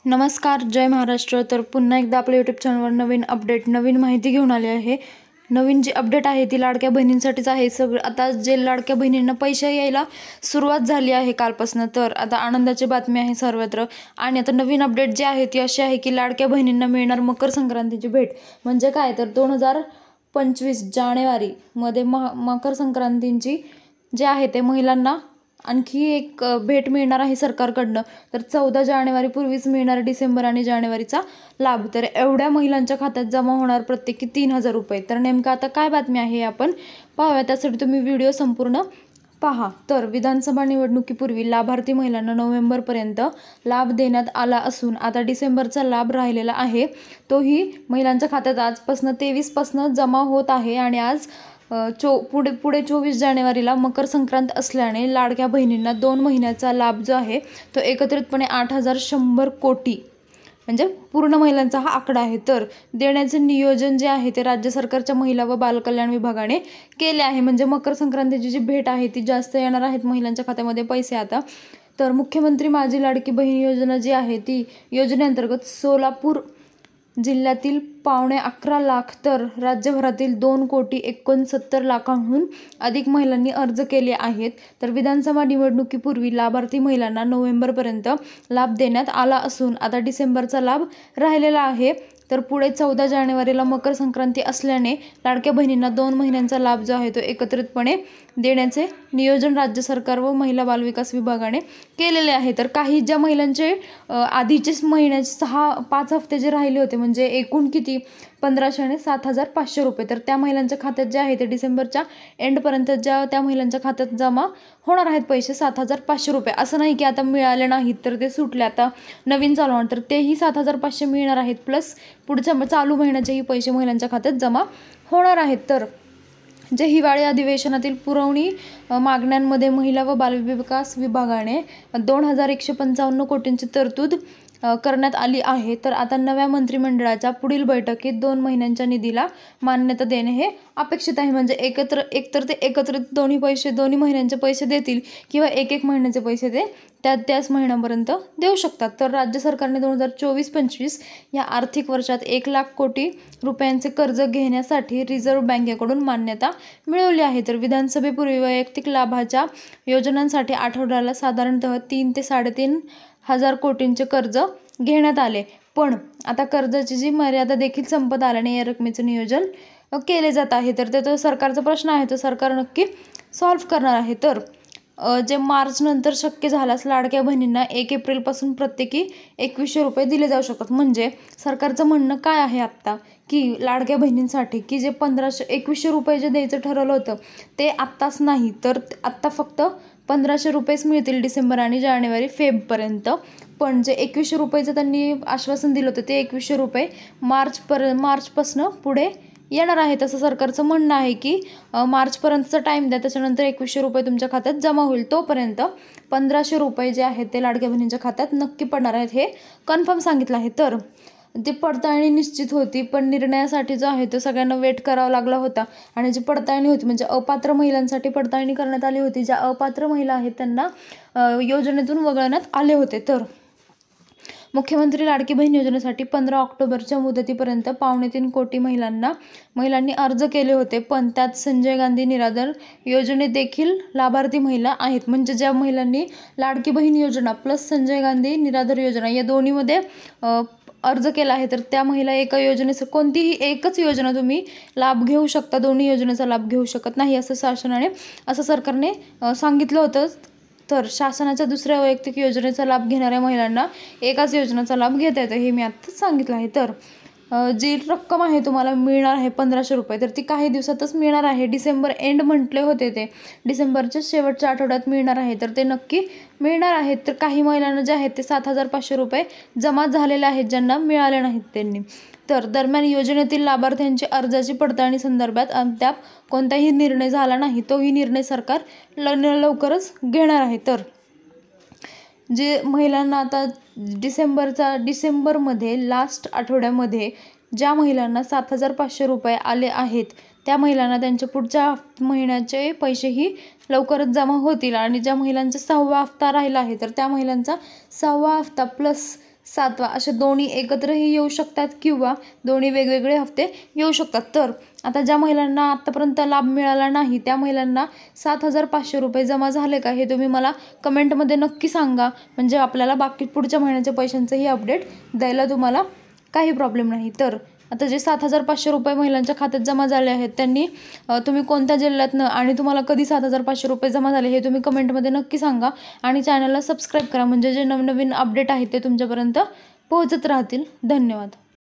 नमस्कार, जय महाराष्ट्र. तर पुन्हा एकदा आपल्या यूट्यूब चॅनलवर नवीन अपडेट, नवीन माहिती घेऊन आली आहे. नवीन जी अपडेट आहे ती लाडक्या बहिणींसाठीच आहे. आता जे लाडक्या बहिणींना पैसे यायला सुरुवात झाली आहे कालपासून, तर आता आनंदाची बातमी आहे सर्वत्र. आणि आता नवीन अपडेट जी आहे ती अशी आहे की लाडक्या बहिणींना मिळणार मकर संक्रांतीची भेट. म्हणजे काय, तर 2025 जानेवारीमध्ये मकर संक्रांतीची जे आहे ते महिलांना आणखी एक भेट मिळणार आहे सरकारकडनं. तर 14 जानेवारीपूर्वीच मिळणार डिसेंबर आणि जानेवारीचा लाभ. तर एवढ्या महिलांच्या खात्यात जमा होणार प्रत्येकी 3,000 रुपये. तर नेमकं आता काय बातमी आहे आपण पाहूया. त्यासाठी तुम्ही व्हिडिओ संपूर्ण पहा. तर विधानसभा निवडणुकीपूर्वी लाभार्थी महिलांना नोव्हेंबरपर्यंत लाभ देण्यात आला असून आता डिसेंबरचा लाभ राहिलेला आहे, तोही महिलांच्या खात्यात आजपासून 23 जमा होत आहे. आणि आज पुढे 24 जानेवारीला मकर संक्रांत असल्याने लाडक्या बहिणींना 2 महिन्याचा लाभ जो आहे तो एकत्रितपणे 8,100 कोटी म्हणजे पूर्ण महिलांचा हा आकडा आहे. तर देण्याचे नियोजन जे आहे ते राज्य सरकारच्या महिला व बालकल्याण विभागाने केले आहे. म्हणजे मकर संक्रांतीची जी भेट आहे ती जास्त येणार आहेत महिलांच्या खात्यामध्ये पैसे आता. तर मुख्यमंत्री माझी लाडकी बहीण योजना जी आहे ती योजनेअंतर्गत सोलापूर जिल्ह्यातील 11.25 लाख तर राज्यभरातील 2,69,00,000 अधिक महिलांनी अर्ज केले आहेत. तर विधानसभा निवडणुकीपूर्वी लाभार्थी महिलांना नोव्हेंबरपर्यंत लाभ देण्यात आला असून आता डिसेंबरचा लाभ राहिलेला आहे. तर पुढे 14 जानेवारीला मकर संक्रांती असल्याने लाडक्या बहिणींना 2 महिन्यांचा लाभ जो आहे तो एकत्रितपणे देण्याचे नियोजन राज्य सरकार व महिला बालविकास विभागाने केलेले आहे. तर काही ज्या महिलांचे आधीचेच महिन्याचे 5 हफ्ते जे राहिले होते, म्हणजे एकूण किती 1,500 आणि 7,500 रुपये, तर त्या महिलांच्या खात्यात जे आहे ते डिसेंबरच्या एंडपर्यंत त्या महिलांच्या खात्यात जमा होणार आहेत पैसे 7,500 रुपये. असं नाही की आता मिळाले नाहीत तर ते सुटले, आता नवीन चालू होणार, तर तेही 7,500 मिळणार आहेत. प्लस पुढच्या चालू महिन्याचेही पैसे महिलांच्या खात्यात जमा होणार आहेत. तर जे हिवाळी अधिवेशनातील पुरवणी मागण्यांमध्ये महिला व बालविकास विभागाने 2,155 कोटींची तरतूद करण्यात आली आहे. तर आता नव्या मंत्रिमंडळाच्या पुढील बैठकीत 2 महिन्यांच्या निधीला मान्यता देणे हे अपेक्षित आहे. म्हणजे एकतर ते एकत्रित दोन्ही महिन्यांचे पैसे देतील किंवा एक महिन्याचे पैसे ते त्याच महिन्यापर्यंत देऊ शकतात. तर राज्य सरकारने 2024-25 या आर्थिक वर्षात 1,00,000 कोटी रुपयांचे कर्ज घेण्यासाठी रिझर्व्ह बँकेकडून मान्यता मिळवली आहे. तर विधानसभेपूर्वी वैयक्तिक लाभाच्या योजनांसाठी आठवड्याला साधारणतः 3 ते 3,500 कोटींचे कर्ज घेण्यात आले. पण आता कर्जाची जी मर्यादा देखील संपत आल्याने या रकमेचे नियोजन केले जात आहे. तर तो सरकारचा प्रश्न आहे, तो सरकार नक्की सॉल्व्ह करणार आहे. तर जे मार्च नंतर शक्य झाल्यास लाडक्या बहिणींना 1 एप्रिलपासून प्रत्येकी 2,100 रुपये दिले जाऊ शकतात. म्हणजे सरकारचं म्हणणं काय आहे आत्ता, की लाडक्या बहिणींसाठी की जे 2,100 रुपये जे द्यायचं ठरवलं होतं ते आत्ताच नाही, तर आत्ता फक्त 1,500 रुपयेच मिळतील डिसेंबर आणि जानेवारी फेबपर्यंत. पण जे 2,100 रुपयेचं त्यांनी आश्वासन दिलं होतं ते 2,100 रुपये मार्चपासून पुढे येणार आहेत. असं सरकारचं म्हणणं आहे की मार्चपर्यंतचा टाईम द्या, त्याच्यानंतर 2,100 रुपये तुमच्या खात्यात जमा होईल. तोपर्यंत 1,500 रुपये जे आहेत ते लाडक्या बहिणींच्या खात्यात नक्की पडणार आहेत, हे कन्फर्म सांगितलं आहे. तर ती पडताळणी निश्चित होती, पण निर्णयासाठी जो आहे तो सगळ्यांना वेट करावा लागला होता. आणि जी पडताळणी होती म्हणजे अपात्र महिलांसाठी पडताळणी करण्यात आली होती. ज्या अपात्र महिला आहेत त्यांना योजनेतून वगळण्यात आले होते. तर मुख्यमंत्री लाडकी बहीण योजनेसाठी 15 ऑक्टोबरच्या मुदतीपर्यंत 3.25 कोटी महिलांनी अर्ज केले होते. पण त्यात संजय गांधी निराधार योजनेत देखील लाभार्थी महिला आहेत. म्हणजे ज्या महिलांनी लाडकी बहीण योजना प्लस संजय गांधी निराधार योजना या दोन्हीमध्ये अर्ज केला आहे, तर त्या महिला एका योजनेचं कोणतीही एकच योजना तुम्ही लाभ घेऊ शकता, दोन्ही योजनेचा लाभ घेऊ शकत नाही असं सरकारने सांगितलं होतं. तर शासनाच्या दुसऱ्या वैयक्तिक योजनेचा लाभ घेणाऱ्या महिलांना एकाच योजनेचा लाभ घेता येतो, हे मी आत्ताच सांगितलं आहे. तर जी रक्कम आहे तुम्हाला मिळणार आहे 1,500 रुपये, तर ती काही दिवसातच मिळणार आहे. डिसेंबर एंड म्हटले होते, ते डिसेंबरच्या शेवटच्या आठवड्यात मिळणार आहे, तर ते नक्की मिळणार आहेत. तर काही महिलांना जे आहेत ते 7,500 रुपये जमा झालेले आहेत, ज्यांना मिळाले नाहीत त्यांनी. तर दरम्यान योजनेतील लाभार्थ्यांची अर्जाची पडताळणी संदर्भात अद्याप कोणताही निर्णय झाला नाही, तोही निर्णय सरकार लवकरच घेणार आहे. तर जे महिलांना आता डिसेंबरमध्ये लास्ट आठवड्यामध्ये ज्या महिलांना 7,500 रुपये आले आहेत त्या महिलांना त्यांच्या पुढच्या महिन्याचे पैसेही लवकरच जमा होतील. आणि ज्या महिलांचा 6वा हप्ता राहिला आहे तर त्या महिलांचा 6वा हप्ता प्लस 7वा असे दोन्ही एकत्रही येऊ शकतात किंवा दोन्ही वेगवेगळे हप्ते येऊ शकतात. तर आता ज्या महिलांना आत्तापर्यंत लाभ मिळाला नाही त्या महिलांना 7,500 रुपये जमा झाले का हे तुम्ही मला कमेंटमध्ये नक्की सांगा. म्हणजे आपल्याला बाकी पुढच्या महिन्याच्या पैशांचंही अपडेट द्यायला तुम्हाला काही प्रॉब्लेम नाही. तर आता जे 7,500 रुपये महिलांच्या खात्यात जमा झाले आहेत त्यांनी तुम्ही कोणत्या जिल्ह्यातनं आणि तुम्हाला कधी 7,500 रुपये जमा झाले हे तुम्ही कमेंटमध्ये नक्की सांगा. आणि चॅनलला सबस्क्राईब करा म्हणजे जे नवनवीन अपडेट आहेत ते तुमच्यापर्यंत पोहोचत राहतील. धन्यवाद.